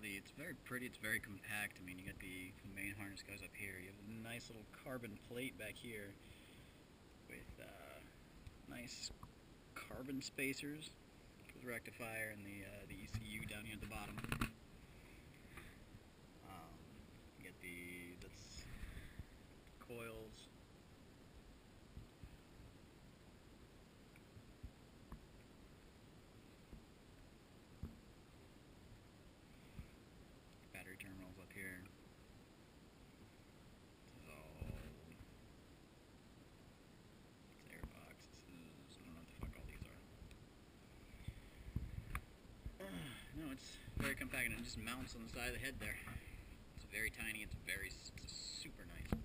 quality. It's very pretty. It's very compact. I mean, you got the main harness goes up here. You have a nice little carbon plate back here with nice carbon spacers for the rectifier and the ECU down here at the bottom. You get that's coils. Battery terminals up here. This is all airbox. I don't know what the fuck all these are. No, it's very compact and it just mounts on the side of the head there. It's very tiny. It's super nice.